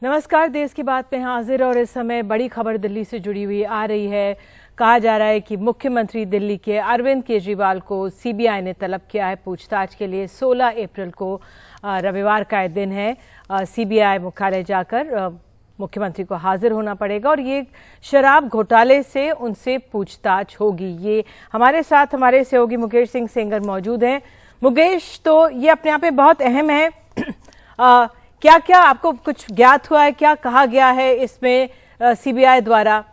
नमस्कार, देश की बात में हाजिर। और इस समय बड़ी खबर दिल्ली से जुड़ी हुई आ रही है। कहा जा रहा है कि मुख्यमंत्री दिल्ली के अरविंद केजरीवाल को सीबीआई ने तलब किया है पूछताछ के लिए। 16 अप्रैल को रविवार का दिन है। सीबीआई मुख्यालय जाकर मुख्यमंत्री को हाजिर होना पड़ेगा और ये शराब घोटाले से उनसे पूछताछ होगी। ये हमारे साथ हमारे सहयोगी मुकेश सिंह सेंगर मौजूद हैं। मुकेश, तो ये अपने आप में बहुत अहम है। क्या क्या आपको कुछ ज्ञात हुआ है, क्या कहा गया है इसमें सीबीआई द्वारा?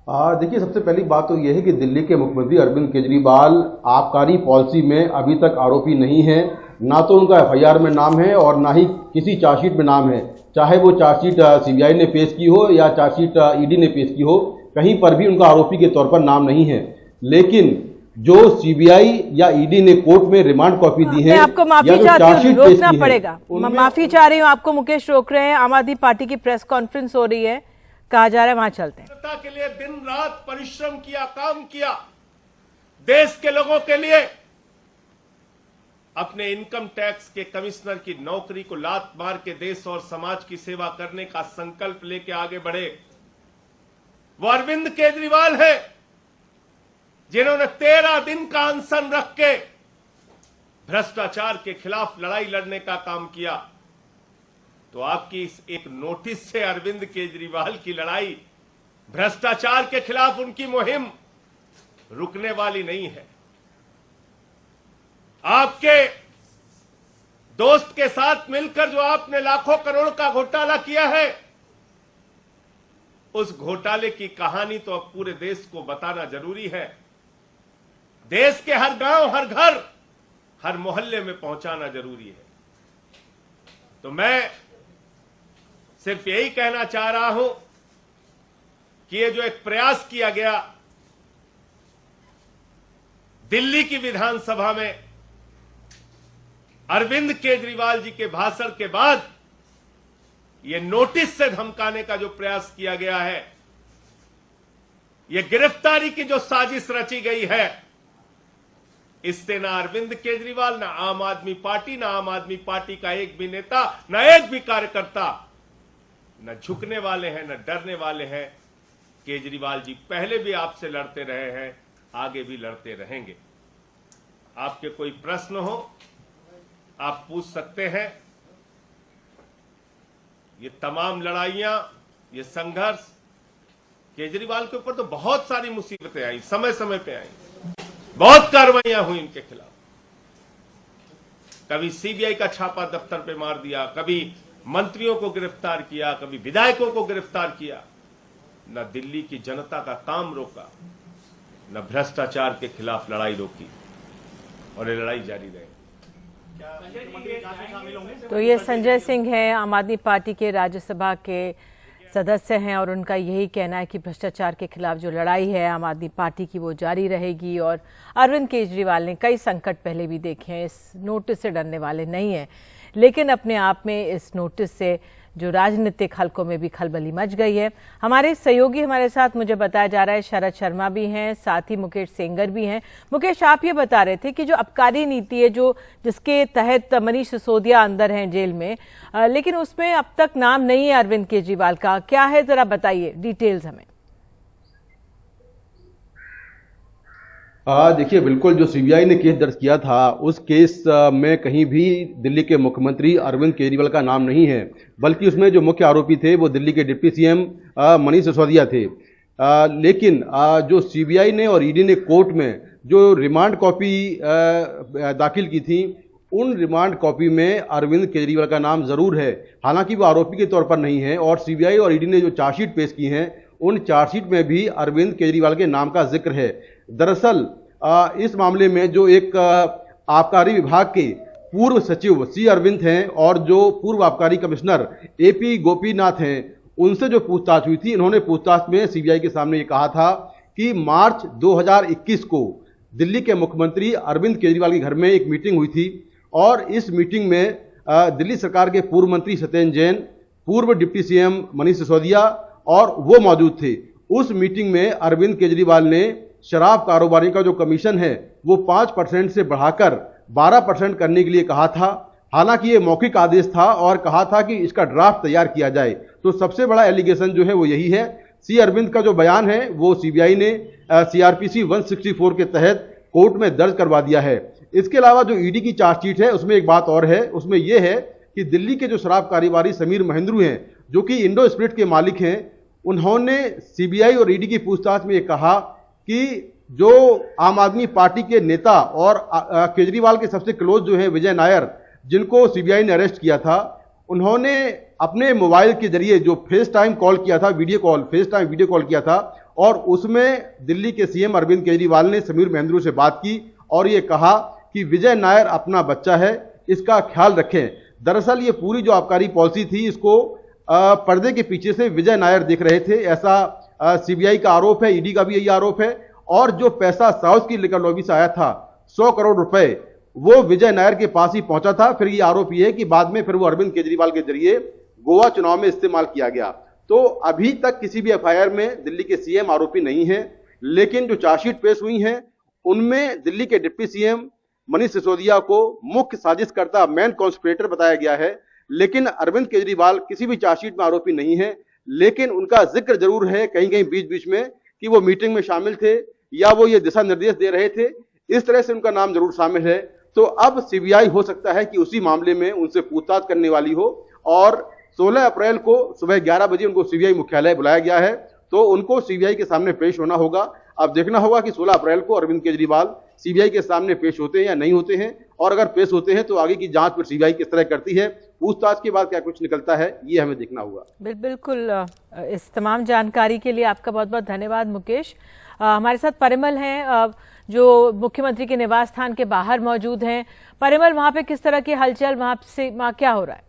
देखिए, सबसे पहली बात तो यह है कि दिल्ली के मुख्यमंत्री अरविंद केजरीवाल आबकारी पॉलिसी में अभी तक आरोपी नहीं है। ना तो उनका एफआईआर में नाम है और ना ही किसी चार्जशीट में नाम है। चाहे वो चार्जशीट सीबीआई ने पेश की हो या चार्जशीट ईडी ने पेश की हो, कहीं पर भी उनका आरोपी के तौर पर नाम नहीं है। लेकिन जो सीबीआई या ईडी ने कोर्ट में रिमांड कॉपी दी है, आपको माफी रोकना पड़ेगा। माफी चाह रही हूँ, आपको मुकेश रोक रहे हैं। आम आदमी पार्टी की प्रेस कॉन्फ्रेंस हो रही है, कहा जा रहा है वहां चलते हैं। जनता के लिए दिन रात परिश्रम किया, काम किया, देश के लोगों के लिए अपने इनकम टैक्स के कमिश्नर की नौकरी को लात मार के देश और समाज की सेवा करने का संकल्प लेके आगे बढ़े वो अरविंद केजरीवाल है, जिन्होंने 13 दिन का अनशन रख के भ्रष्टाचार के खिलाफ लड़ाई लड़ने का काम किया। तो आपकी इस एक नोटिस से अरविंद केजरीवाल की लड़ाई, भ्रष्टाचार के खिलाफ उनकी मुहिम रुकने वाली नहीं है। आपके दोस्त के साथ मिलकर जो आपने लाखों करोड़ का घोटाला किया है, उस घोटाले की कहानी तो अब पूरे देश को बताना जरूरी है। देश के हर गांव, हर घर, हर मोहल्ले में पहुंचाना जरूरी है। तो मैं सिर्फ यही कहना चाह रहा हूं कि ये जो एक प्रयास किया गया दिल्ली की विधानसभा में अरविंद केजरीवाल जी के भाषण के बाद ये नोटिस से धमकाने का जो प्रयास किया गया है, ये गिरफ्तारी की जो साजिश रची गई है, इससे ना अरविंद केजरीवाल, ना आम आदमी पार्टी, ना आम आदमी पार्टी का एक भी नेता, ना एक भी कार्यकर्ता न झुकने वाले हैं, न डरने वाले हैं। केजरीवाल जी पहले भी आपसे लड़ते रहे हैं, आगे भी लड़ते रहेंगे। आपके कोई प्रश्न हो आप पूछ सकते हैं। ये तमाम लड़ाइयां, ये संघर्ष, केजरीवाल के ऊपर तो बहुत सारी मुसीबतें आई, समय समय पे आई, बहुत कार्रवाइयां हुई इनके खिलाफ। कभी सीबीआई का छापा दफ्तर पे मार दिया, कभी मंत्रियों को गिरफ्तार किया, कभी विधायकों को गिरफ्तार किया। न दिल्ली की जनता का काम रोका, न भ्रष्टाचार के खिलाफ लड़ाई रोकी, और ये लड़ाई जारी रहे। तो ये संजय सिंह हैं, आम आदमी पार्टी के राज्यसभा के सदस्य हैं, और उनका यही कहना है कि भ्रष्टाचार के खिलाफ जो लड़ाई है आम आदमी पार्टी की, वो जारी रहेगी। और अरविंद केजरीवाल ने कई संकट पहले भी देखे हैं, इस नोटिस से डरने वाले नहीं हैं। लेकिन अपने आप में इस नोटिस से जो राजनीतिक हलकों में भी खलबली मच गई है। हमारे सहयोगी हमारे साथ, मुझे बताया जा रहा है शरद शर्मा भी हैं, साथ ही मुकेश सेंगर भी हैं। मुकेश, आप ये बता रहे थे कि जो आबकारी नीति है, जो जिसके तहत मनीष सिसोदिया अंदर हैं जेल में, लेकिन उसमें अब तक नाम नहीं है अरविंद केजरीवाल का। क्या है, जरा बताइए डिटेल्स हमें। देखिए, बिल्कुल जो सीबीआई ने केस दर्ज किया था, उस केस में कहीं भी दिल्ली के मुख्यमंत्री अरविंद केजरीवाल का नाम नहीं है, बल्कि उसमें जो मुख्य आरोपी थे वो दिल्ली के डिप्टी सीएम मनीष सिसोदिया थे। लेकिन जो सीबीआई ने और ईडी ने कोर्ट में जो रिमांड कॉपी दाखिल की थी, उन रिमांड कॉपी में अरविंद केजरीवाल का नाम जरूर है। हालांकि वो आरोपी के तौर पर नहीं है, और सीबीआई और ईडी ने जो चार्जशीट पेश की हैं, उन चार्जशीट में भी अरविंद केजरीवाल के नाम का जिक्र है। दरअसल इस मामले में जो एक आबकारी विभाग के पूर्व सचिव सी अरविंद हैं और जो पूर्व आबकारी कमिश्नर एपी गोपीनाथ हैं, उनसे जो पूछताछ हुई थी, इन्होंने पूछताछ में सीबीआई के सामने ये कहा था कि मार्च 2021 को दिल्ली के मुख्यमंत्री अरविंद केजरीवाल के घर में एक मीटिंग हुई थी, और इस मीटिंग में दिल्ली सरकार के पूर्व मंत्री सत्येंद्र जैन, पूर्व डिप्टी सीएम मनीष सिसोदिया और वो मौजूद थे। उस मीटिंग में अरविंद केजरीवाल ने शराब कारोबारी का जो कमीशन है वो 5% से बढ़ाकर 12% करने के लिए कहा था, हालांकि ये मौखिक आदेश था और कहा था कि इसका ड्राफ्ट तैयार किया जाए। तो सबसे बड़ा एलिगेशन जो है वो यही है। सी अरविंद का जो बयान है वो सीबीआई ने सीआरपीसी 164 के तहत कोर्ट में दर्ज करवा दिया है। इसके अलावा जो ईडी की चार्जशीट है उसमें एक बात और है, उसमें यह है कि दिल्ली के जो शराब कारोबारी समीर महेंद्रू हैं, जो कि इंडो स्पिरिट के मालिक हैं, उन्होंने सीबीआई और ईडी की पूछताछ में यह कहा कि जो आम आदमी पार्टी के नेता और केजरीवाल के सबसे क्लोज जो है विजय नायर, जिनको सीबीआई ने अरेस्ट किया था, उन्होंने अपने मोबाइल के जरिए जो फेस टाइम कॉल किया था, फेस टाइम वीडियो कॉल किया था, और उसमें दिल्ली के सीएम अरविंद केजरीवाल ने समीर महेंद्रू से बात की और ये कहा कि विजय नायर अपना बच्चा है, इसका ख्याल रखें। दरअसल ये पूरी जो आबकारी पॉलिसी थी, इसको पर्दे के पीछे से विजय नायर देख रहे थे, ऐसा सीबीआई का आरोप है, ईडी का भी यही आरोप है। और जो पैसा साउथ की लिकर लॉबी से आया था 100 करोड़ रुपए, वो विजय नायर के पास ही पहुंचा था। फिर ये आरोप ये है कि बाद में फिर वो अरविंद केजरीवाल के जरिए गोवा चुनाव में इस्तेमाल किया गया। तो अभी तक किसी भी एफआईआर में दिल्ली के सीएम आरोपी नहीं है, लेकिन जो चार्जशीट पेश हुई हैं उनमें दिल्ली के डिप्टी सीएम मनीष सिसोदिया को मुख्य साजिशकर्ता, मेन कॉन्स्पिरेटर बताया गया है। लेकिन अरविंद केजरीवाल किसी भी चार्जशीट में आरोपी नहीं है, लेकिन उनका जिक्र जरूर है कहीं कहीं बीच बीच में कि वो मीटिंग में शामिल थे या वो ये दिशा निर्देश दे रहे थे, इस तरह से उनका नाम जरूर शामिल है। तो अब सीबीआई हो सकता है कि उसी मामले में उनसे पूछताछ करने वाली हो, और 16 अप्रैल को सुबह 11 बजे उनको सीबीआई मुख्यालय बुलाया गया है, तो उनको सीबीआई के सामने पेश होना होगा। अब देखना होगा कि 16 अप्रैल को अरविंद केजरीवाल सीबीआई के सामने पेश होते हैं या नहीं होते हैं, और अगर पेश होते हैं तो आगे की जांच फिर सीबीआई किस तरह करती है, पूछताछ के बाद क्या कुछ निकलता है, ये हमें देखना होगा। बिल्कुल, इस तमाम जानकारी के लिए आपका बहुत बहुत धन्यवाद मुकेश। हमारे साथ परिमल हैं जो मुख्यमंत्री के निवास स्थान के बाहर मौजूद हैं। परिमल, वहां पे किस तरह की हलचल, वहां क्या हो रहा है?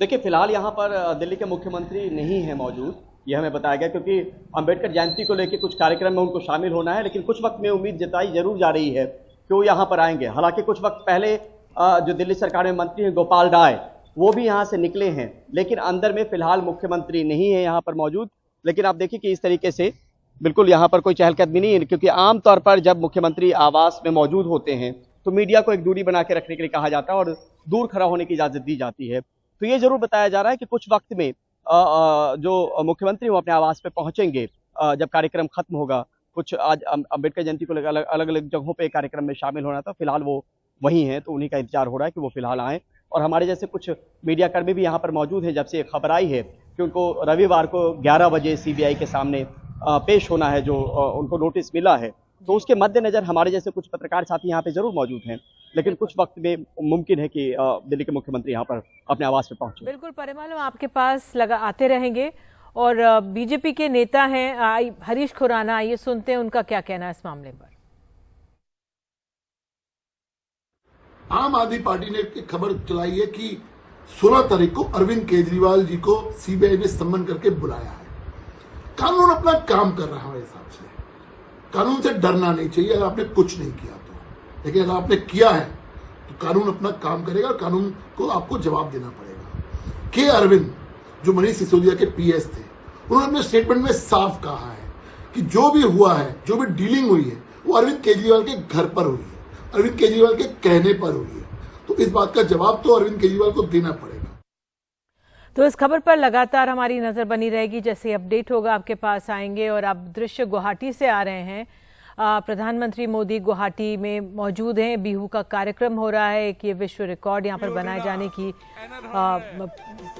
देखिए, फिलहाल यहाँ पर दिल्ली के मुख्यमंत्री नहीं है मौजूद, ये हमें बताया गया, क्योंकि अंबेडकर जयंती को लेकर कुछ कार्यक्रम में उनको शामिल होना है। लेकिन कुछ वक्त में उम्मीद जताई जरूर जा रही है कि वो यहाँ पर आएंगे। हालांकि कुछ वक्त पहले जो दिल्ली सरकार में मंत्री हैं गोपाल राय, वो भी यहाँ से निकले हैं, लेकिन अंदर में फिलहाल मुख्यमंत्री नहीं है यहाँ पर मौजूद। लेकिन आप देखिए कि इस तरीके से बिल्कुल यहाँ पर कोई चहलकदमी नहीं है, क्योंकि आमतौर पर जब मुख्यमंत्री आवास में मौजूद होते हैं तो मीडिया को एक दूरी बना के रखने के लिए कहा जाता है और दूर खड़ा होने की इजाजत दी जाती है। तो ये जरूर बताया जा रहा है कि कुछ वक्त में जो मुख्यमंत्री वो अपने आवास पे पहुंचेंगे जब कार्यक्रम खत्म होगा। कुछ आज अंबेडकर जयंती को लेकर अलग अलग जगहों पे कार्यक्रम में शामिल होना था, फिलहाल वो वही हैं, तो उन्हीं का इंतजार हो रहा है कि वो फिलहाल आएँ। और हमारे जैसे कुछ मीडिया कर्मी भी यहाँ पर मौजूद हैं, जब से खबर आई है कि उनको रविवार को 11 बजे सीबीआई के सामने पेश होना है, जो उनको नोटिस मिला है, तो उसके मद्देनजर हमारे जैसे कुछ पत्रकार साथी यहाँ पे जरूर मौजूद हैं। लेकिन कुछ वक्त में मुमकिन है कि दिल्ली के मुख्यमंत्री यहाँ पर अपने आवास पे पहुंचे। बिल्कुल परिमल, आपके पास आते रहेंगे। और बीजेपी के नेता हैं हरीश खुराना, आइए सुनते हैं उनका क्या कहना है इस मामले पर। आम आदमी पार्टी ने एक खबर चलाई है कि 16 तारीख को अरविंद केजरीवाल जी को सीबीआई ने सम्मन करके बुलाया है। कानून अपना काम कर रहा है, हमारे हिसाब से कानून से डरना नहीं चाहिए अगर आपने कुछ नहीं किया तो, लेकिन अगर आपने किया है तो कानून अपना काम करेगा और कानून को आपको जवाब देना पड़ेगा। के अरविंद जो मनीष सिसोदिया के पीएस थे, उन्होंने अपने स्टेटमेंट में साफ कहा है कि जो भी हुआ है, जो भी डीलिंग हुई है, वो अरविंद केजरीवाल के घर पर हुई है, अरविंद केजरीवाल के कहने पर हुई है। तो इस बात का जवाब तो अरविंद केजरीवाल को देना पड़ेगा। तो इस खबर पर लगातार हमारी नजर बनी रहेगी, जैसे अपडेट होगा आपके पास आएंगे। और अब दृश्य गुवाहाटी से आ रहे हैं। प्रधानमंत्री मोदी गुवाहाटी में मौजूद हैं, बिहू का कार्यक्रम हो रहा है, एक ये विश्व रिकॉर्ड यहाँ पर बनाए जाने की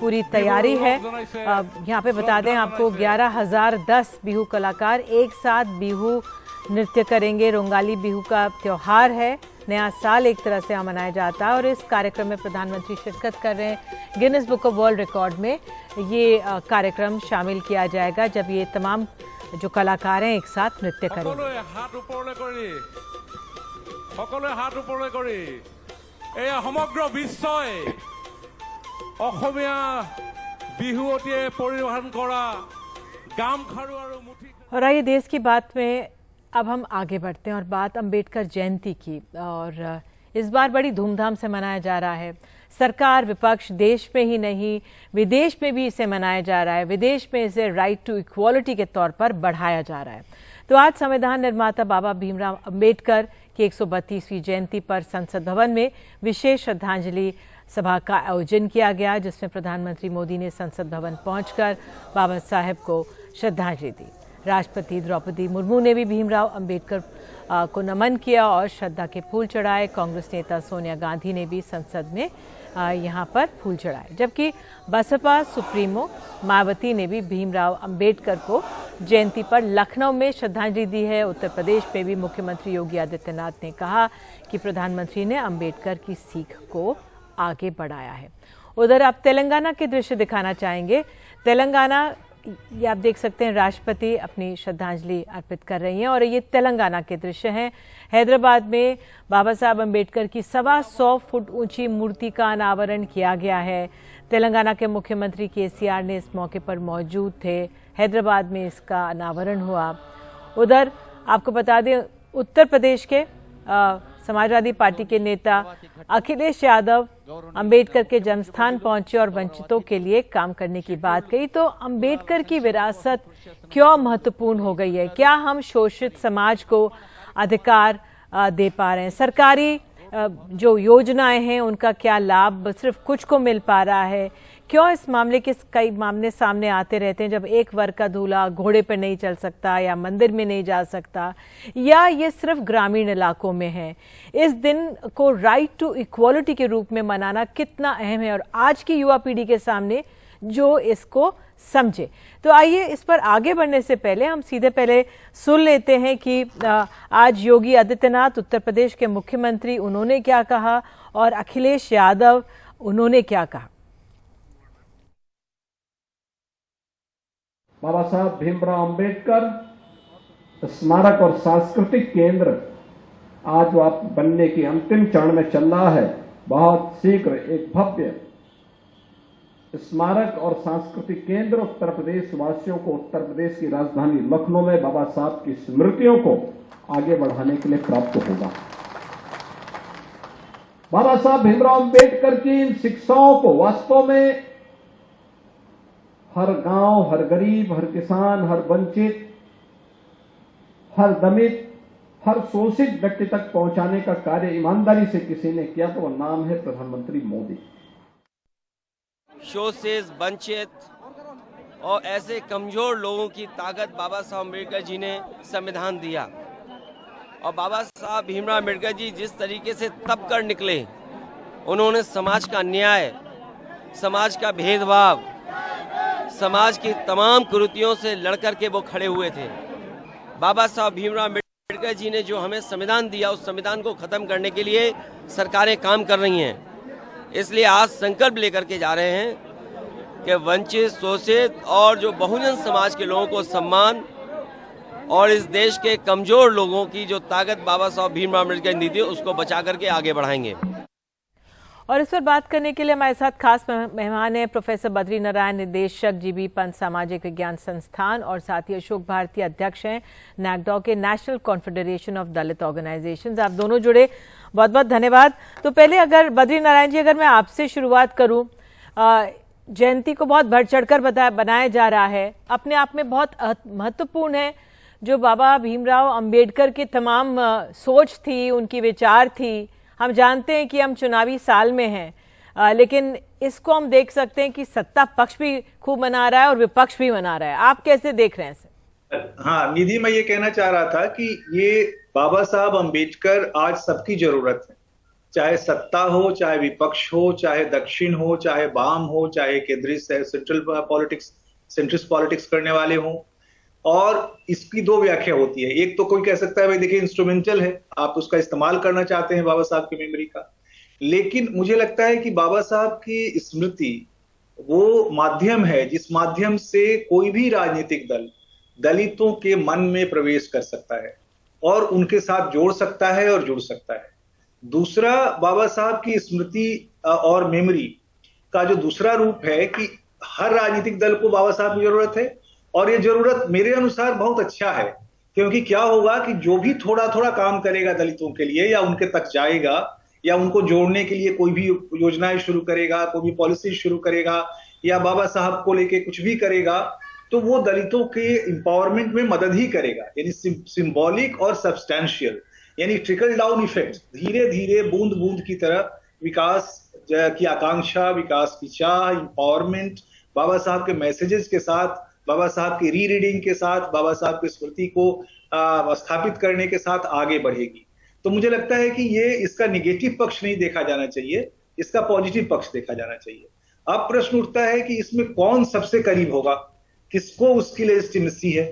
पूरी तैयारी है। यहाँ पे बता दें आपको 11,010 बिहू कलाकार एक साथ बिहू नृत्य करेंगे। रोंगाली बिहू का त्योहार है, नया साल एक तरह से मनाया जाता है, और इस कार्यक्रम में प्रधानमंत्री शिरकत कर रहे हैं। Guinness book of world record में ये कार्यक्रम शामिल किया जाएगा जब ये तमाम जो कलाकार हैं एक साथ नृत्य करेंगे। समग्र विश्वই অসমীয়া বিহুৱতীয়ে পৰিধান কৰা গামখাৰু আৰু মুঠি। और आइए देश की बात में अब हम आगे बढ़ते हैं और बात अंबेडकर जयंती की। और इस बार बड़ी धूमधाम से मनाया जा रहा है। सरकार विपक्ष देश में ही नहीं विदेश में भी इसे मनाया जा रहा है। विदेश में इसे राइट टू इक्वालिटी के तौर पर बढ़ाया जा रहा है। तो आज संविधान निर्माता बाबा भीमराव अंबेडकर की 132वीं जयंती पर संसद भवन में विशेष श्रद्धांजलि सभा का आयोजन किया गया, जिसमें प्रधानमंत्री मोदी ने संसद भवन पहुंचकर बाबा साहेब को श्रद्धांजलि दी। राष्ट्रपति द्रौपदी मुर्मू ने भी भीमराव अंबेडकर को नमन किया और श्रद्धा के फूल चढ़ाए। कांग्रेस नेता सोनिया गांधी ने भी संसद में यहां पर फूल चढ़ाए, जबकि बसपा सुप्रीमो मायावती ने भी भीमराव अंबेडकर को जयंती पर लखनऊ में श्रद्धांजलि दी है। उत्तर प्रदेश में भी मुख्यमंत्री योगी आदित्यनाथ ने कहा कि प्रधानमंत्री ने अंबेडकर की सीख को आगे बढ़ाया है। उधर आप तेलंगाना के दृश्य दिखाना चाहेंगे। तेलंगाना, ये आप देख सकते हैं, राष्ट्रपति अपनी श्रद्धांजलि अर्पित कर रही हैं और ये तेलंगाना के दृश्य हैं। हैदराबाद में बाबा साहब अंबेडकर की 125 फुट ऊंची मूर्ति का अनावरण किया गया है। तेलंगाना के मुख्यमंत्री केसीआर ने इस मौके पर मौजूद थे। हैदराबाद में इसका अनावरण हुआ। उधर आपको बता दें, उत्तर प्रदेश के समाजवादी पार्टी के नेता अखिलेश यादव अंबेडकर के जन्मस्थान पहुंचे और वंचितों के लिए काम करने की बात कही। तो अंबेडकर की विरासत क्यों महत्वपूर्ण हो गई है? क्या हम शोषित समाज को अधिकार दे पा रहे हैं? सरकारी जो योजनाएं हैं उनका क्या लाभ सिर्फ कुछ को मिल पा रहा है? क्यों इस मामले के कई मामले सामने आते रहते हैं, जब एक वर्ग का दूल्हा घोड़े पर नहीं चल सकता या मंदिर में नहीं जा सकता, या ये सिर्फ ग्रामीण इलाकों में है? इस दिन को राइट टू इक्वालिटी के रूप में मनाना कितना अहम है और आज की युवा पीढ़ी के सामने जो इसको समझे। तो आइए इस पर आगे बढ़ने से पहले हम सीधे पहले सुन लेते हैं कि आज योगी आदित्यनाथ उत्तर प्रदेश के मुख्यमंत्री, उन्होंने क्या कहा और अखिलेश यादव उन्होंने क्या कहा। बाबा साहब भीमराव अंबेडकर स्मारक और सांस्कृतिक केंद्र आज आप बनने की अंतिम चरण में चल रहा है। बहुत शीघ्र एक भव्य स्मारक और सांस्कृतिक केंद्र उत्तर प्रदेश वासियों को उत्तर प्रदेश की राजधानी लखनऊ में बाबा साहब की स्मृतियों को आगे बढ़ाने के लिए प्राप्त होगा। बाबा साहब भीमराव अंबेडकर की इन शिक्षाओं को वास्तव में हर गांव, हर गरीब, हर किसान, हर वंचित, हर दलित, हर शोषित व्यक्ति तक पहुंचाने का कार्य ईमानदारी से किसी ने किया तो वह नाम है प्रधानमंत्री मोदी। शोषित, वंचित और ऐसे कमजोर लोगों की ताकत बाबा साहब अम्बेडकर जी ने संविधान दिया। और बाबा साहब भीमराव अम्बेडकर जी जिस तरीके से तप कर निकले, उन्होंने समाज का न्याय, समाज का भेदभाव, समाज की तमाम कुरीतियों से लड़कर के वो खड़े हुए थे। बाबा साहब भीमराव अम्बेडकर जी ने जो हमें संविधान दिया, उस संविधान को खत्म करने के लिए सरकारें काम कर रही हैं। इसलिए आज संकल्प लेकर के जा रहे हैं कि वंचित, शोषित और जो बहुजन समाज के लोगों को सम्मान और इस देश के कमजोर लोगों की जो ताकत बाबा साहब भीमराव अम्बेडकर ने दी थी, उसको बचा करके आगे बढ़ाएंगे। और इस पर बात करने के लिए हमारे साथ खास मेहमान हैं प्रोफेसर बद्री नारायण, निदेशक जीबी पंत सामाजिक विज्ञान संस्थान, और साथ ही अशोक भारती, अध्यक्ष हैं नैकडॉ के, national confederation of Dalit organisations. आप दोनों जुड़े, बहुत बहुत धन्यवाद। तो पहले अगर बद्री नारायण जी, अगर मैं आपसे शुरुआत करूं, जयंती को बहुत बढ़ चढ़कर बनाया जा रहा है, अपने आप में बहुत महत्वपूर्ण है। जो बाबा भीमराव अंबेडकर की तमाम सोच थी, उनकी विचार थी, हम जानते हैं कि हम चुनावी साल में हैं, लेकिन इसको हम देख सकते हैं कि सत्ता पक्ष भी खूब मना रहा है और विपक्ष भी मना रहा है। आप कैसे देख रहे हैं इसे? हाँ निधि, मैं ये कहना चाह रहा था कि ये बाबा साहब अंबेडकर आज सबकी जरूरत है, चाहे सत्ता हो, चाहे विपक्ष हो, चाहे दक्षिण हो, चाहे वाम हो, चाहे केंद्रीय सेंट्रिस्ट पॉलिटिक्स करने वाले हों। और इसकी दो व्याख्या होती है। एक तो कोई कह सकता है भाई देखिए इंस्ट्रूमेंटल है, आप उसका इस्तेमाल करना चाहते हैं बाबा साहब की मेमोरी का, लेकिन मुझे लगता है कि बाबा साहब की स्मृति वो माध्यम है जिस माध्यम से कोई भी राजनीतिक दल दलितों के मन में प्रवेश कर सकता है और उनके साथ जोड़ सकता है और जुड़ सकता है। दूसरा, बाबा साहब की स्मृति और मेमोरी का जो दूसरा रूप है कि हर राजनीतिक दल को बाबा साहब की जरूरत है, और ये जरूरत मेरे अनुसार बहुत अच्छा है, क्योंकि क्या होगा कि जो भी थोड़ा थोड़ा काम करेगा दलितों के लिए या उनके तक जाएगा या उनको जोड़ने के लिए कोई भी योजनाएं शुरू करेगा, कोई भी पॉलिसी शुरू करेगा या बाबा साहब को लेके कुछ भी करेगा, तो वो दलितों के एम्पावरमेंट में मदद ही करेगा, यानी सिंबॉलिक और सब्सटैंशियल। यानी ट्रिकल डाउन इफेक्ट, धीरे धीरे बूंद बूंद की तरह विकास की आकांक्षा, विकास की चाह, इंपावरमेंट बाबा साहब के मैसेजेस के साथ, बाबा साहब की री रीडिंग के साथ, बाबा साहब की स्मृति को स्थापित करने के साथ आगे बढ़ेगी। तो मुझे लगता है कि ये इसका निगेटिव पक्ष नहीं देखा जाना चाहिए, इसका पॉजिटिव पक्ष देखा जाना चाहिए। अब प्रश्न उठता है कि इसमें कौन सबसे करीब होगा, किसको उसकी लेजिटिमेसी है।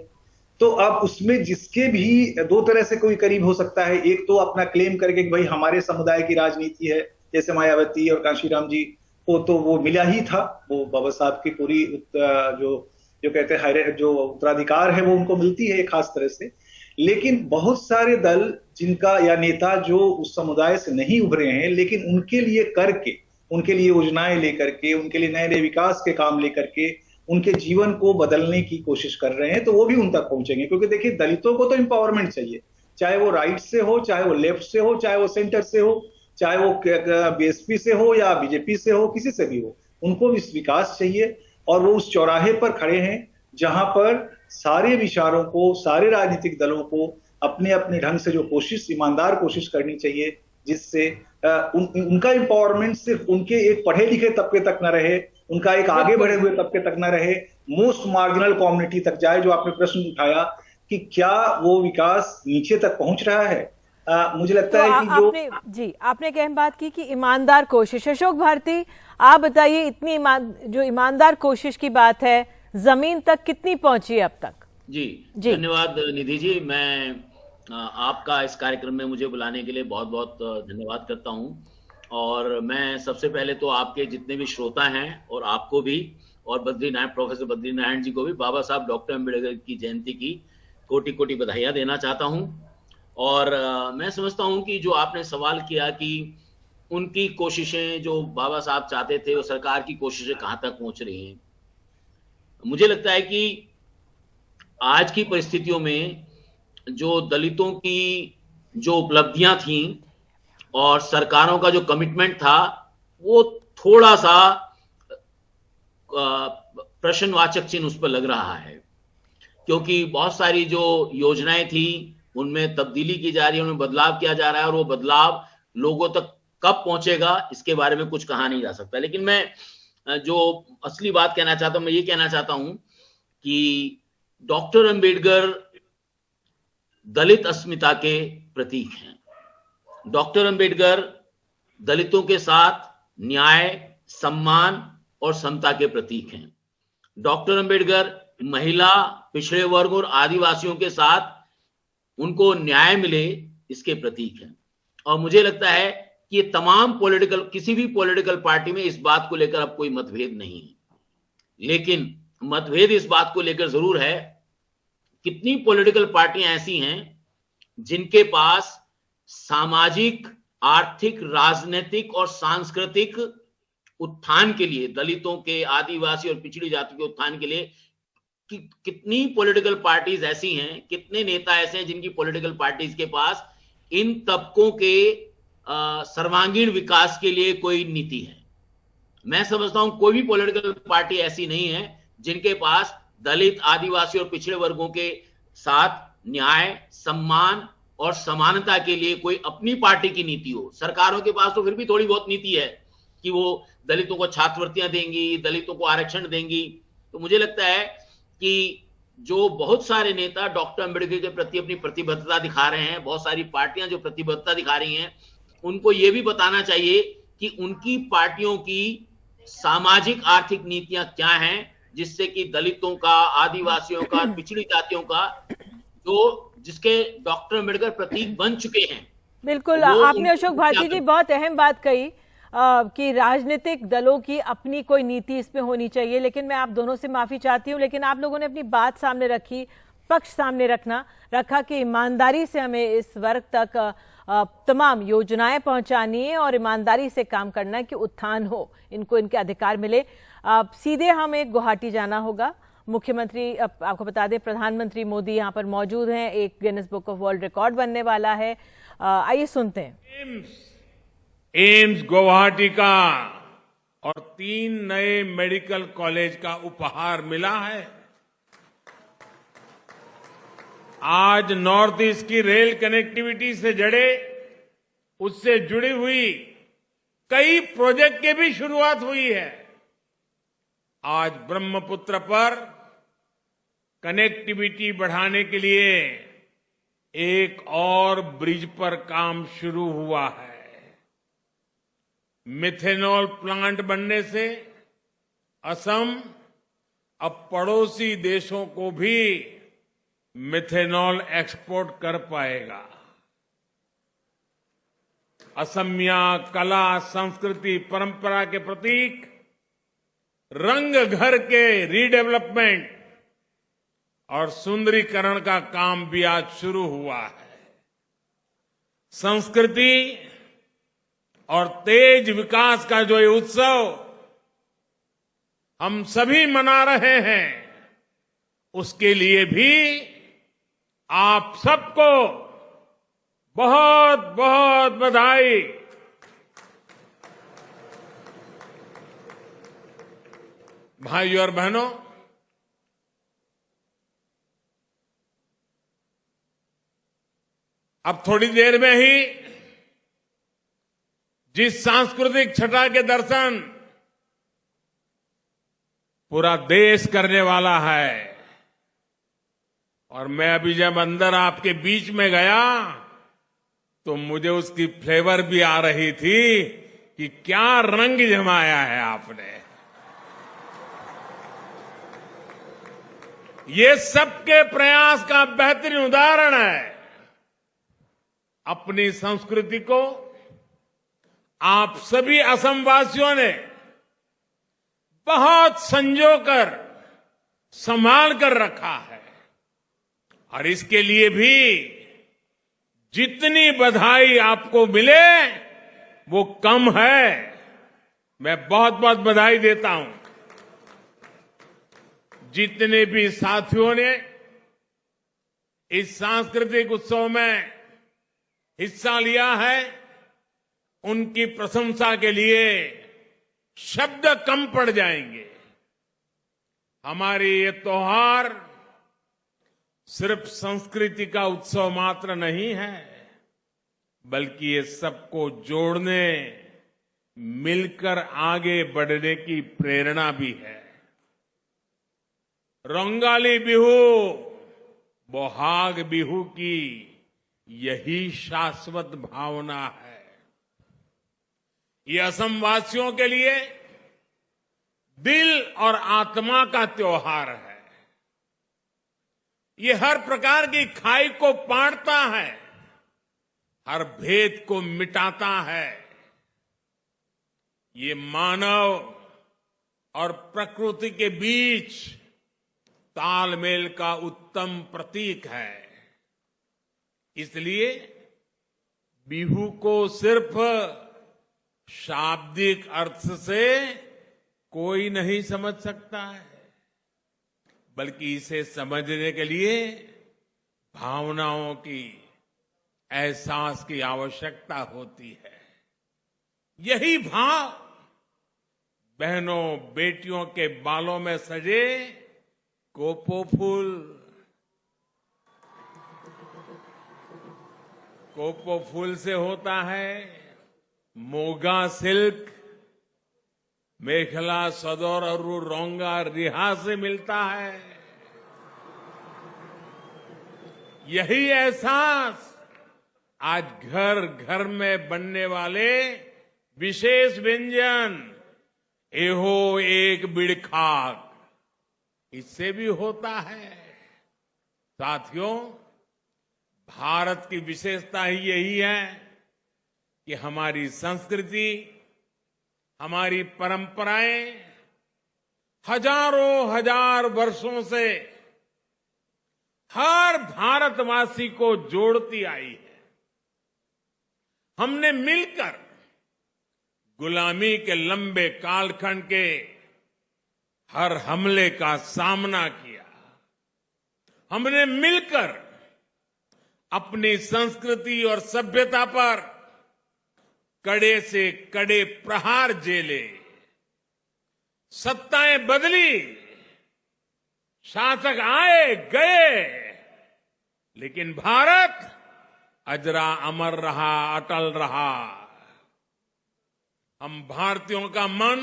तो अब उसमें जिसके भी दो तरह से कोई करीब हो सकता है। एक तो अपना क्लेम करके कि भाई हमारे समुदाय की राजनीति है, जैसे मायावती और कांशीराम जी को तो वो मिला ही था, वो बाबा साहब की पूरी जो कहते हैं जो उत्तराधिकार है वो उनको मिलती है एक खास तरह से। लेकिन बहुत सारे दल जिनका या नेता जो उस समुदाय से नहीं उभरे हैं, लेकिन उनके लिए करके, उनके लिए योजनाएं लेकर के, उनके लिए नए नए विकास के काम लेकर के उनके जीवन को बदलने की कोशिश कर रहे हैं, तो वो भी उन तक पहुंचेंगे। क्योंकि देखिए, दलितों को तो एम्पावरमेंट चाहिए, चाहे वो राइट से हो, चाहे वो लेफ्ट से हो, चाहे वो सेंटर से हो, चाहे वो बीएसपी से हो या बीजेपी से हो, किसी से भी हो, उनको विकास चाहिए। और वो उस चौराहे पर खड़े हैं जहां पर सारे विचारों को, सारे राजनीतिक दलों को अपने अपने ढंग से जो कोशिश, ईमानदार कोशिश करनी चाहिए, जिससे उनका एम्पावरमेंट सिर्फ उनके एक पढ़े लिखे तबके तक न रहे, उनका एक आगे बढ़े हुए तबके तक न रहे, मोस्ट मार्जिनल कम्युनिटी तक जाए। जो आपने प्रश्न उठाया कि क्या वो विकास नीचे तक पहुंच रहा है, मुझे लगता है कि आपने एक अहम बात की कि ईमानदार कोशिश। अशोक भारती, आप बताइए, इतनी जो ईमानदार कोशिश की बात है, जमीन तक कितनी पहुंची है अब तक? जी धन्यवाद निधि जी। मैं आपका इस कार्यक्रम में मुझे बुलाने के लिए बहुत बहुत धन्यवाद करता हूं। और मैं सबसे पहले तो आपके जितने भी श्रोता हैं और आपको भी, और प्रोफेसर बद्रीनारायण जी को भी बाबा साहब डॉक्टर अम्बेडकर की जयंती की कोटि कोटि बधाइयां देना चाहता हूं। और मैं समझता हूं कि जो आपने सवाल किया कि उनकी कोशिशें, जो बाबा साहब चाहते थे, वो सरकार की कोशिशें कहां तक पहुंच रही हैं। मुझे लगता है कि आज की परिस्थितियों में जो दलितों की जो उपलब्धियां थी और सरकारों का जो कमिटमेंट था, वो थोड़ा सा प्रश्नवाचक चिन्ह उस पर लग रहा है। क्योंकि बहुत सारी जो योजनाएं थी उनमें तब्दीली की जा रही है, उनमें बदलाव किया जा रहा है, और वो बदलाव लोगों तक कब पहुंचेगा इसके बारे में कुछ कहा नहीं जा सकता। लेकिन मैं जो असली बात कहना चाहता हूं, मैं ये कहना चाहता हूं कि डॉक्टर अंबेडकर दलित अस्मिता के प्रतीक हैं। डॉक्टर अंबेडकर दलितों के साथ न्याय, सम्मान और समता के प्रतीक हैं। डॉक्टर अंबेडकर महिला, पिछड़े वर्ग और आदिवासियों के साथ उनको न्याय मिले, इसके प्रतीक हैं। और मुझे लगता है कि ये तमाम किसी भी पॉलिटिकल पार्टी में इस बात को लेकर अब कोई मतभेद नहीं है। लेकिन मतभेद इस बात को लेकर जरूर है, कितनी पॉलिटिकल पार्टियां ऐसी हैं जिनके पास सामाजिक, आर्थिक, राजनीतिक और सांस्कृतिक उत्थान के लिए, दलितों के, आदिवासी और पिछड़ी जाति के उत्थान के लिए कितनी पॉलिटिकल पार्टीज ऐसी हैं, कितने नेता ऐसे हैं जिनकी पॉलिटिकल पार्टीज के पास इन तबकों के सर्वांगीण विकास के लिए कोई नीति है। मैं समझता हूं कोई भी पॉलिटिकल पार्टी ऐसी नहीं है जिनके पास दलित, आदिवासी और पिछड़े वर्गों के साथ न्याय, सम्मान और समानता के लिए कोई अपनी पार्टी की नीति हो। सरकारों के पास तो फिर भी थोड़ी बहुत नीति है कि वो दलितों को छात्रवृत्तियां देंगी, दलितों को आरक्षण देंगी। तो मुझे लगता है कि जो बहुत सारे नेता डॉक्टर अंबेडकर के प्रति अपनी प्रतिबद्धता दिखा रहे हैं, बहुत सारी पार्टियां जो प्रतिबद्धता दिखा रही हैं, उनको ये भी बताना चाहिए कि उनकी पार्टियों की सामाजिक आर्थिक नीतियां क्या हैं, जिससे कि दलितों का, आदिवासियों का, पिछड़ी जातियों का, जो जिसके डॉक्टर अंबेडकर प्रतीक बन चुके हैं। बिल्कुल, आपने अशोक भारती जी बहुत अहम बात कही कि राजनीतिक दलों की अपनी कोई नीति इसमें होनी चाहिए। लेकिन मैं आप दोनों से माफी चाहती हूं, लेकिन आप लोगों ने अपनी बात सामने रखी, पक्ष सामने रखा कि ईमानदारी से हमें इस वर्ग तक तमाम योजनाएं पहुंचानी है और ईमानदारी से काम करना है कि उत्थान हो, इनको इनके अधिकार मिले। सीधे हमें गुवाहाटी जाना होगा। मुख्यमंत्री, आपको बता दें, प्रधानमंत्री मोदी यहाँ पर मौजूद हैं। एक Guinness book of world record बनने वाला है। आइए सुनते हैं। एम्स गुवाहाटी का और 3 नए मेडिकल कॉलेज का उपहार मिला है। आज नॉर्थ ईस्ट की रेल कनेक्टिविटी से उससे जुड़ी हुई कई प्रोजेक्ट की भी शुरुआत हुई है। आज ब्रह्मपुत्र पर कनेक्टिविटी बढ़ाने के लिए एक और ब्रिज पर काम शुरू हुआ है। मिथेनॉल प्लांट बनने से असम अब पड़ोसी देशों को भी मिथेनॉल एक्सपोर्ट कर पाएगा। असमिया कला, संस्कृति, परंपरा के प्रतीक रंग घर के रीडेवलपमेंट और सुंदरीकरण का काम भी आज शुरू हुआ है। संस्कृति और तेज विकास का जो ये उत्सव हम सभी मना रहे हैं, उसके लिए भी आप सबको बहुत बहुत बधाई। भाइयों और बहनों, अब थोड़ी देर में ही जिस सांस्कृतिक छटा के दर्शन पूरा देश करने वाला है, और मैं अभी जब अंदर आपके बीच में गया तो मुझे उसकी फ्लेवर भी आ रही थी कि क्या रंग जमाया है आपने। ये सबके प्रयास का बेहतरीन उदाहरण है। अपनी संस्कृति को आप सभी असमवासियों ने बहुत संजोकर संभाल कर रखा है, और इसके लिए भी जितनी बधाई आपको मिले वो कम है। मैं बहुत बहुत बधाई देता हूं जितने भी साथियों ने इस सांस्कृतिक उत्सव में हिस्सा लिया है। उनकी प्रशंसा के लिए शब्द कम पड़ जाएंगे। हमारे ये त्योहार सिर्फ संस्कृति का उत्सव मात्र नहीं है, बल्कि ये सबको जोड़ने, मिलकर आगे बढ़ने की प्रेरणा भी है। रंगाली बिहू, बोहाग बिहू की यही शाश्वत भावना है। ये असमवासियों के लिए दिल और आत्मा का त्योहार है। ये हर प्रकार की खाई को पाटता है, हर भेद को मिटाता है। ये मानव और प्रकृति के बीच तालमेल का उत्तम प्रतीक है। इसलिए बिहू को सिर्फ शाब्दिक अर्थ से कोई नहीं समझ सकता है, बल्कि इसे समझने के लिए भावनाओं की, एहसास की आवश्यकता होती है। यही भाव बहनों बेटियों के बालों में सजे कोपो फूल से होता है, मोगा सिल्क, मेखला सदर और रोंगा रिहा से मिलता है। यही एहसास आज घर घर में बनने वाले विशेष व्यंजन एहो एक बिड़खाक, इससे भी होता है। साथियों, भारत की विशेषता ही यही है कि हमारी संस्कृति, हमारी परंपराएं हजारों हजार वर्षों से हर भारतवासी को जोड़ती आई है। हमने मिलकर गुलामी के लंबे कालखंड के हर हमले का सामना किया। हमने मिलकर अपनी संस्कृति और सभ्यता पर कड़े से कड़े प्रहार झेले। सत्ताएं बदली, शासक आए गए, लेकिन भारत अजरा अमर रहा, अटल रहा। हम भारतीयों का मन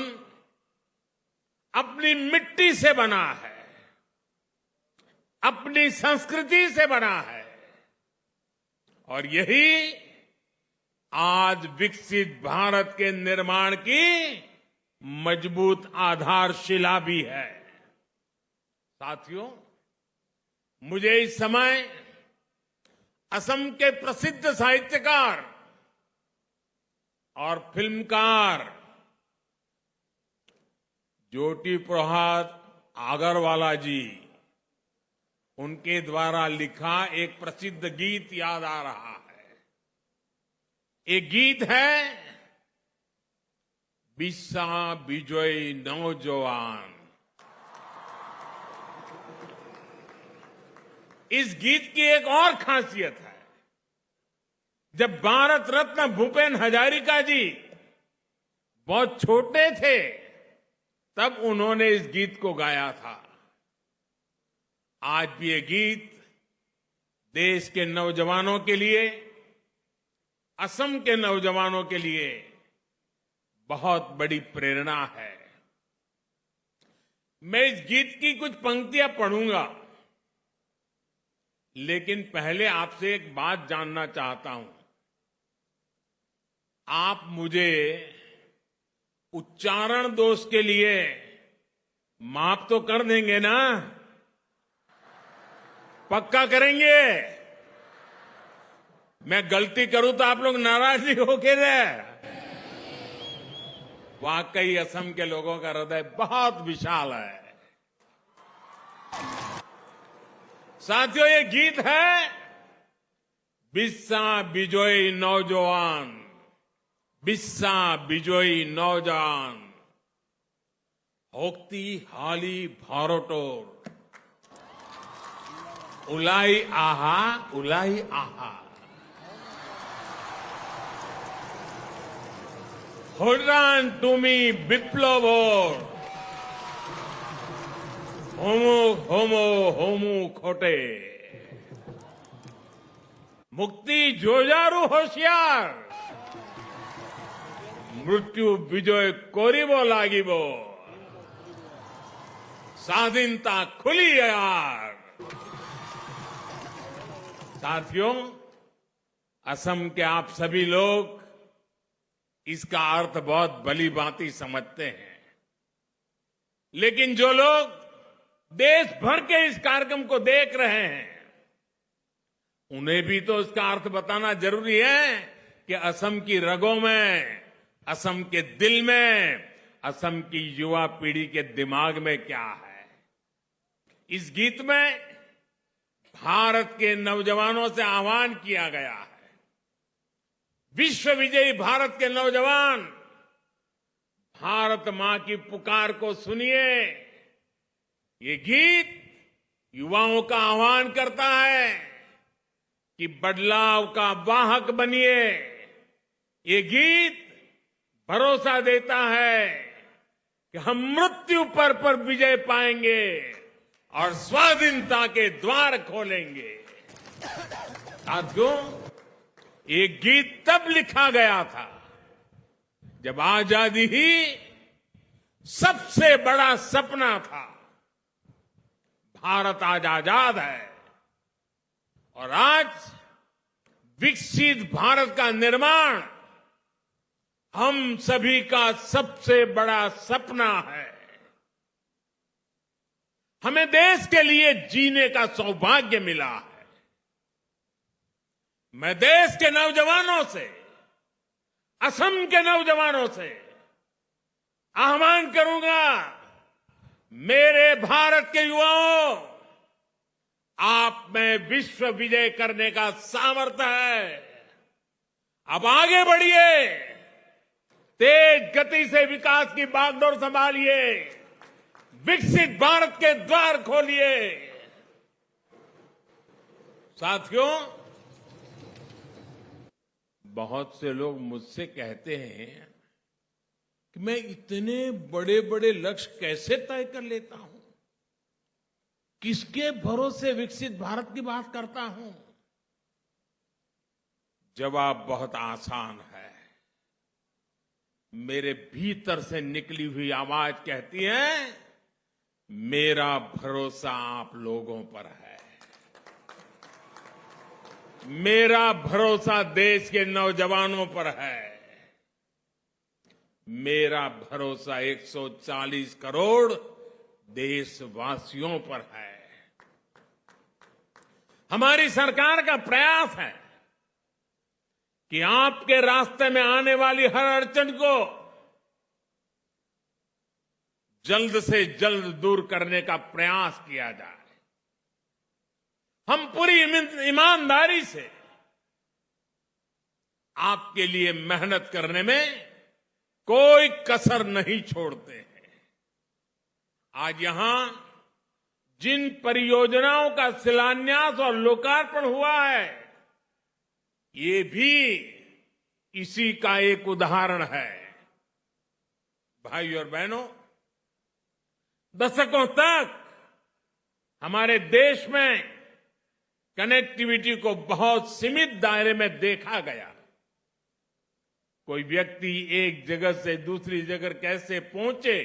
अपनी मिट्टी से बना है, अपनी संस्कृति से बना है, और यही आज विकसित भारत के निर्माण की मजबूत आधारशिला भी है। साथियों, मुझे इस समय असम के प्रसिद्ध साहित्यकार और फिल्मकार ज्योति प्रसाद आगरवाला जी, उनके द्वारा लिखा एक प्रसिद्ध गीत याद आ रहा है। एक गीत है, बिस्सा बिजोय नौजवान। इस गीत की एक और खासियत है, जब भारत रत्न भूपेन हजारिका जी बहुत छोटे थे, तब उन्होंने इस गीत को गाया था। आज भी ये गीत देश के नौजवानों के लिए, असम के नौजवानों के लिए बहुत बड़ी प्रेरणा है। मैं इस गीत की कुछ पंक्तियां पढ़ूंगा, लेकिन पहले आपसे एक बात जानना चाहता हूं। आप मुझे उच्चारण दोष के लिए माफ तो कर देंगे ना? पक्का करेंगे? मैं गलती करूं तो आप लोग नाराज नहीं होके रहे। वाकई असम के लोगों का हृदय बहुत विशाल है। साथियों, ये गीत है, बिस्सा बिजोय नौजवान, बिस्सा बिजोय नौजवान, होक्ती हाली भारतोर, उलाई आहा, उलाई आहा। होरान तुमी विप्लवर, होमो होमो होमो खोटे, मुक्ति जोजारू होशियार, मृत्यु विजय कोरिबो लागिबो, स्वाधीनता खुली यार। साथियों, असम के आप सभी लोग इसका अर्थ बहुत भली भांति समझते हैं, लेकिन जो लोग देश भर के इस कार्यक्रम को देख रहे हैं, उन्हें भी तो इसका अर्थ बताना जरूरी है कि असम की रगों में, असम के दिल में, असम की युवा पीढ़ी के दिमाग में क्या है। इस गीत में भारत के नौजवानों से आह्वान किया गया है, विश्व विजयी भारत के नौजवान, भारत मां की पुकार को सुनिए। ये गीत युवाओं का आह्वान करता है कि बदलाव का वाहक बनिए। ये गीत भरोसा देता है कि हम मृत्यु पर विजय पाएंगे और स्वाधीनता के द्वार खोलेंगे। साथियों, ये गीत तब लिखा गया था जब आजादी ही सबसे बड़ा सपना था। भारत आज आजाद है और आज विकसित भारत का निर्माण हम सभी का सबसे बड़ा सपना है। हमें देश के लिए जीने का सौभाग्य मिला है। मैं देश के नौजवानों से, असम के नौजवानों से आह्वान करूंगा, मेरे भारत के युवाओं, आप में विश्व विजय करने का सामर्थ्य है। अब आगे बढ़िए, तेज गति से विकास की बागडोर संभालिए, विकसित भारत के द्वार खोलिए। साथियों, बहुत से लोग मुझसे कहते हैं कि मैं इतने बड़े बड़े लक्ष्य कैसे तय कर लेता हूं, किसके भरोसे विकसित भारत की बात करता हूं। जवाब बहुत आसान है। मेरे भीतर से निकली हुई आवाज कहती है, मेरा भरोसा आप लोगों पर है। मेरा भरोसा देश के नौजवानों पर है। मेरा भरोसा 140 करोड़ देशवासियों पर है। हमारी सरकार का प्रयास है कि आपके रास्ते में आने वाली हर अड़चन को जल्द से जल्द दूर करने का प्रयास किया जाए। हम पूरी ईमानदारी से आपके लिए मेहनत करने में कोई कसर नहीं छोड़ते हैं। आज यहां जिन परियोजनाओं का शिलान्यास और लोकार्पण हुआ है, ये भी इसी का एक उदाहरण है। भाई और बहनों, दशकों तक हमारे देश में कनेक्टिविटी को बहुत सीमित दायरे में देखा गया। कोई व्यक्ति एक जगह से दूसरी जगह कैसे पहुंचे,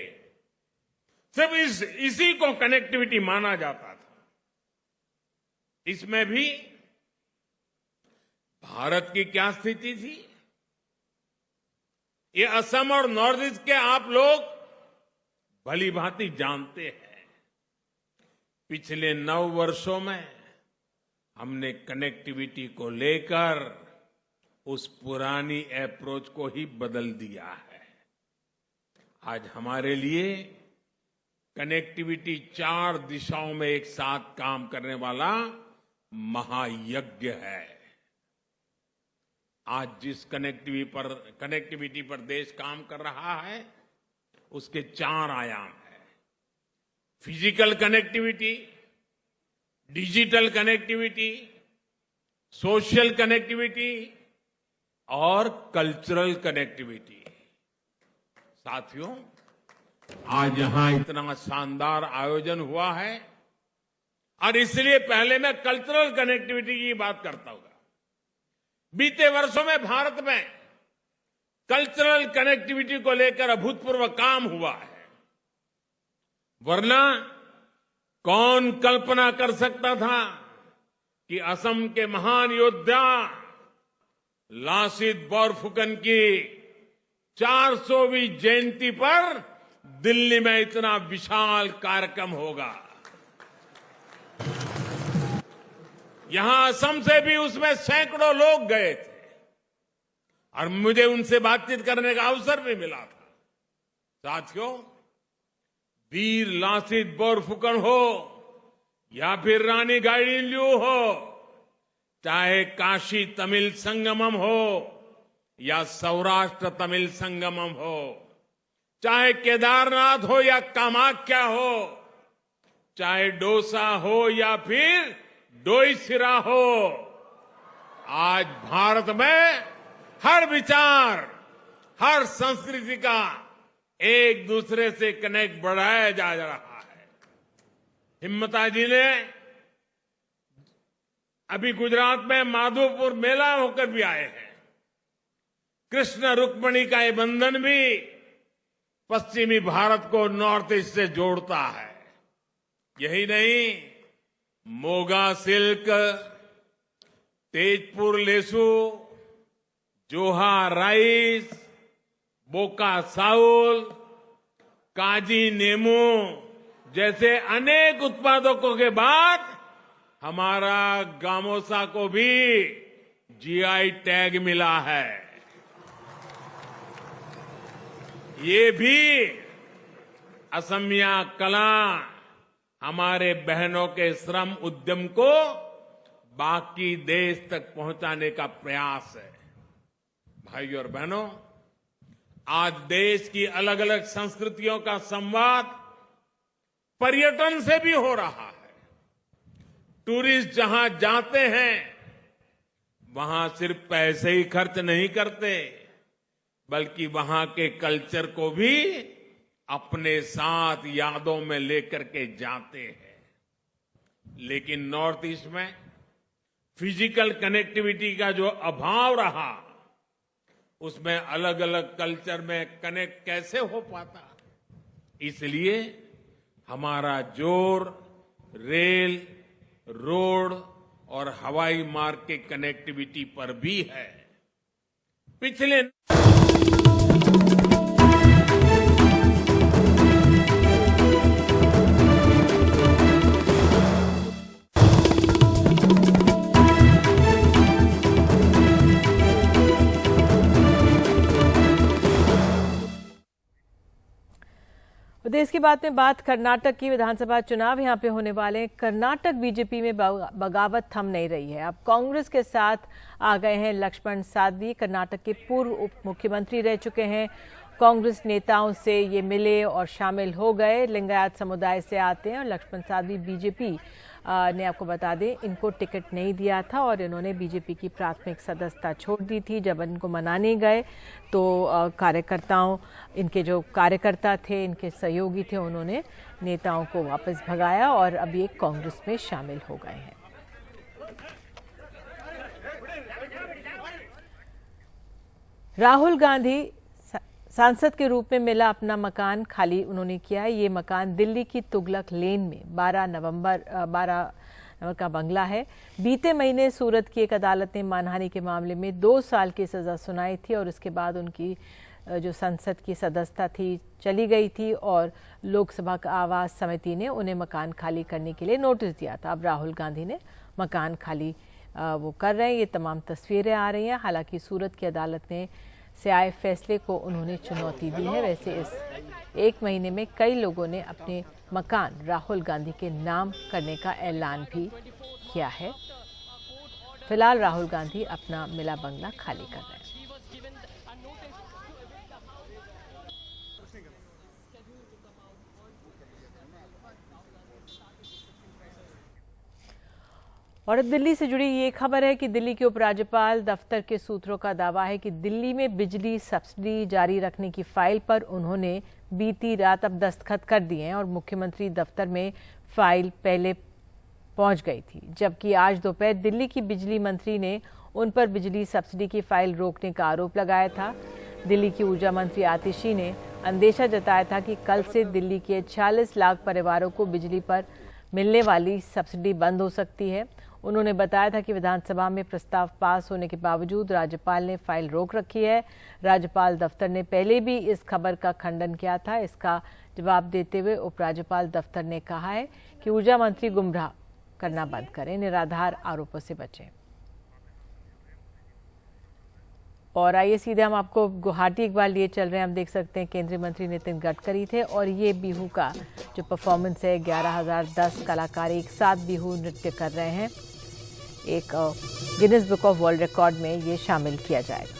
सिर्फ इसी को कनेक्टिविटी माना जाता था। इसमें भी भारत की क्या स्थिति थी, ये असम और नॉर्थ ईस्ट के आप लोग भली भांति जानते हैं। पिछले 9 वर्षों में हमने कनेक्टिविटी को लेकर उस पुरानी अप्रोच को ही बदल दिया है। आज हमारे लिए कनेक्टिविटी 4 दिशाओं में एक साथ काम करने वाला महायज्ञ है। आज जिस कनेक्टिविटी पर देश काम कर रहा है, उसके 4 आयाम हैं। Physical connectivity, digital connectivity, social connectivity और कल्चरल कनेक्टिविटी। साथियों, आज यहां इतना शानदार आयोजन हुआ है और इसलिए पहले मैं कल्चरल कनेक्टिविटी की बात करता हूं। बीते वर्षों में भारत में कल्चरल कनेक्टिविटी को लेकर अभूतपूर्व काम हुआ है। वरना कौन कल्पना कर सकता था कि असम के महान योद्धा लासित बोरफुकन की 400वीं जयंती पर दिल्ली में इतना विशाल कार्यक्रम होगा। यहां असम से भी उसमें सैकड़ों लोग गए थे और मुझे उनसे बातचीत करने का अवसर भी मिला था। साथियों, वीर लासित बोरफुकन हो या फिर रानी गाइडिनल्यू हो, चाहे काशी तमिल संगमम हो या सौराष्ट्र तमिल संगमम हो, चाहे केदारनाथ हो या कामाख्या हो, चाहे डोसा हो या फिर डोईसिरा हो, आज भारत में हर विचार, हर संस्कृति का एक दूसरे से कनेक्ट बढ़ाया जा रहा है। हिम्मता जी ने अभी गुजरात में माधोपुर मेला होकर भी आए हैं। कृष्ण रुक्मिणी का ये बंधन भी पश्चिमी भारत को नॉर्थ ईस्ट से जोड़ता है। यही नहीं, मोगा सिल्क, तेजपुर लेसू, जोहा राइस, बोका साउल, काजी नेमू जैसे अनेक उत्पादकों के बाद हमारा गामोसा को भी जीआई टैग मिला है। ये भी असमिया कला, हमारे बहनों के श्रम उद्यम को बाकी देश तक पहुंचाने का प्रयास है। भाइयों और बहनों, आज देश की अलग अलग संस्कृतियों का संवाद पर्यटन से भी हो रहा है। टूरिस्ट जहां जाते हैं वहां सिर्फ पैसे ही खर्च नहीं करते, बल्कि वहां के कल्चर को भी अपने साथ यादों में लेकर के जाते हैं। लेकिन नॉर्थ ईस्ट में फिजिकल कनेक्टिविटी का जो अभाव रहा, उसमें अलग अलग कल्चर में कनेक्ट कैसे हो पाता। इसलिए हमारा जोर रेल, रोड और हवाई मार्ग के कनेक्टिविटी पर भी है। पिछले देश की बात में बात कर्नाटक की। विधानसभा चुनाव यहां पे होने वाले हैं। कर्नाटक बीजेपी में बगावत थम नहीं रही है। अब कांग्रेस के साथ आ गए हैं लक्ष्मण साधवी। कर्नाटक के पूर्व उप मुख्यमंत्री रह चुके हैं। कांग्रेस नेताओं से ये मिले और शामिल हो गए। लिंगायत समुदाय से आते हैं और लक्ष्मण साधवी बीजेपी ने, आपको बता दें, इनको टिकट नहीं दिया था और इन्होंने बीजेपी की प्राथमिक सदस्यता छोड़ दी थी। जब इनको मनाने गए तो कार्यकर्ताओं, इनके जो कार्यकर्ता थे, इनके सहयोगी थे, उन्होंने नेताओं को वापस भगाया और अब ये कांग्रेस में शामिल हो गए हैं। राहुल गांधी सांसद के रूप में मिला अपना मकान खाली उन्होंने किया है। ये मकान दिल्ली की तुगलक लेन में 12 नवंबर का बंगला है। बीते महीने सूरत की एक अदालत ने मानहानि के मामले में 2 साल की सजा सुनाई थी और इसके बाद उनकी जो संसद की सदस्यता थी चली गई थी और लोकसभा का आवास समिति ने उन्हें मकान खाली करने के लिए नोटिस दिया था। अब राहुल गांधी ने मकान खाली वो कर रहे हैं। ये तमाम तस्वीरें आ रही हैं। हालांकि सूरत की अदालत ने से आए फैसले को उन्होंने चुनौती दी है। वैसे इस 1 महीने में कई लोगों ने अपने मकान राहुल गांधी के नाम करने का ऐलान भी किया है। फिलहाल राहुल गांधी अपना मिला बंगला खाली कर रहे हैं। और अब दिल्ली से जुड़ी ये खबर है कि दिल्ली के उपराज्यपाल दफ्तर के सूत्रों का दावा है कि दिल्ली में बिजली सब्सिडी जारी रखने की फाइल पर उन्होंने बीती रात अब दस्तखत कर दिए हैं और मुख्यमंत्री दफ्तर में फाइल पहले पहुंच गई थी। जबकि आज दोपहर दिल्ली की बिजली मंत्री ने उन पर बिजली सब्सिडी की फाइल रोकने का आरोप लगाया था। दिल्ली की ऊर्जा मंत्री आतिशी ने अंदेशा जताया था कि कल से दिल्ली के 46 लाख परिवारों को बिजली पर मिलने वाली सब्सिडी बंद हो सकती है। उन्होंने बताया था कि विधानसभा में प्रस्ताव पास होने के बावजूद राज्यपाल ने फाइल रोक रखी है। राज्यपाल दफ्तर ने पहले भी इस खबर का खंडन किया था। इसका जवाब देते हुए उपराज्यपाल दफ्तर ने कहा है कि ऊर्जा मंत्री गुमराह करना बंद करें, निराधार आरोपों से बचें। और आइए सीधे हम आपको गुवाहाटी एक बार लिए चल रहे हैं। हम देख सकते हैं केंद्रीय मंत्री नितिन गडकरी थे और ये बिहू का जो परफॉर्मेंस है, 11,010 कलाकार एक साथ बिहू नृत्य कर रहे हैं। एक Guinness book of world record में ये शामिल किया जाएगा।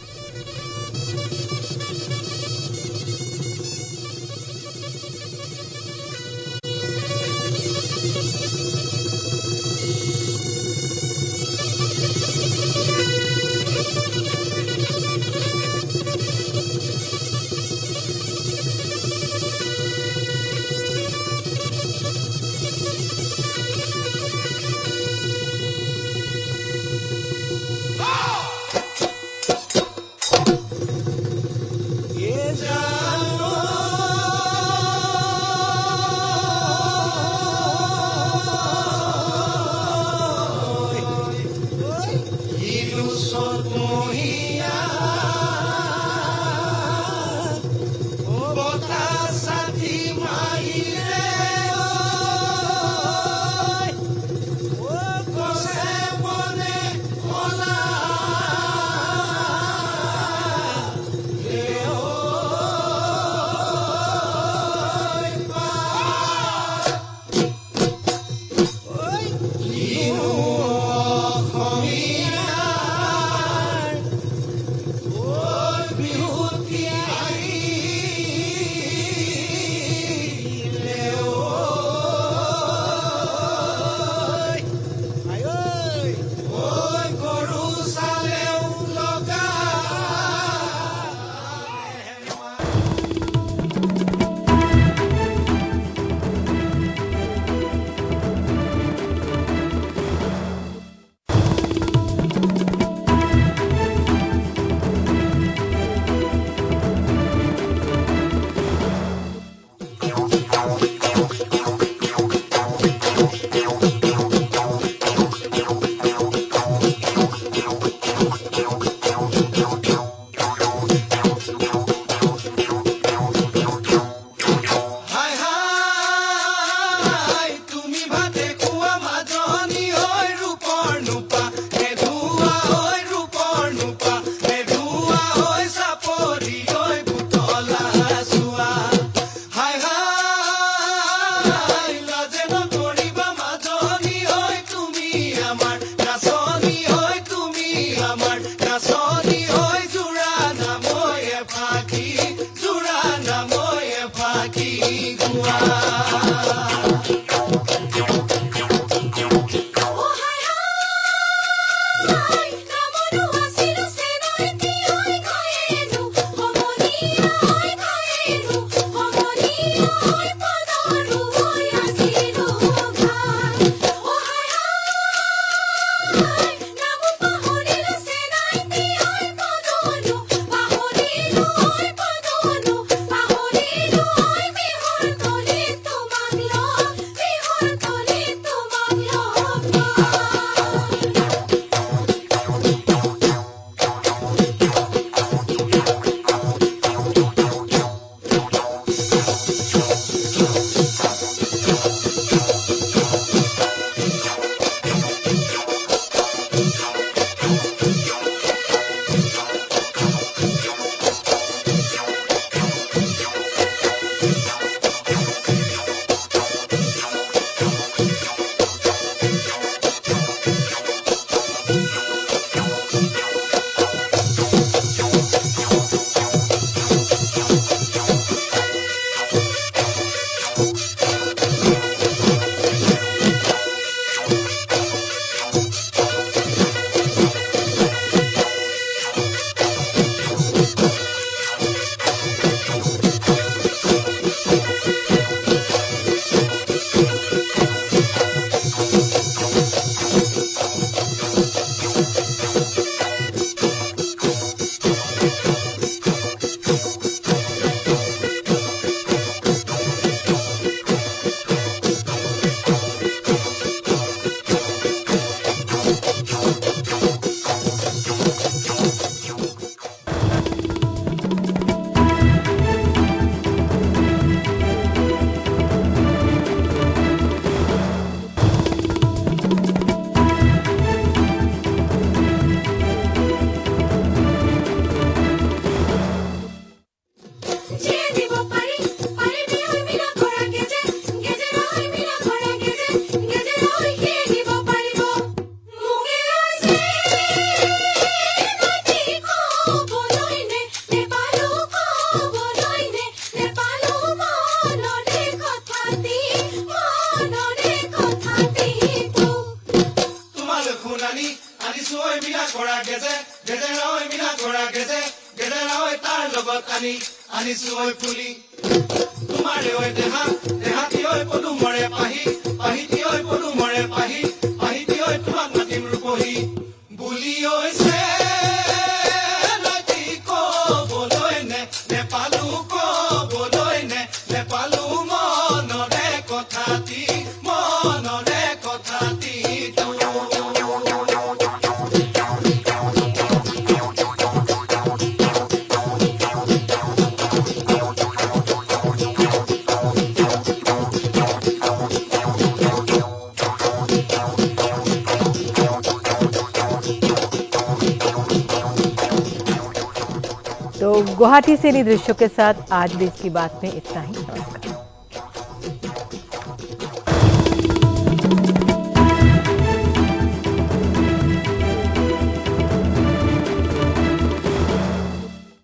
तो गुवाहाटी से इन दृश्यों के साथ आज भी इसकी बात में इतना ही। नमस्कार।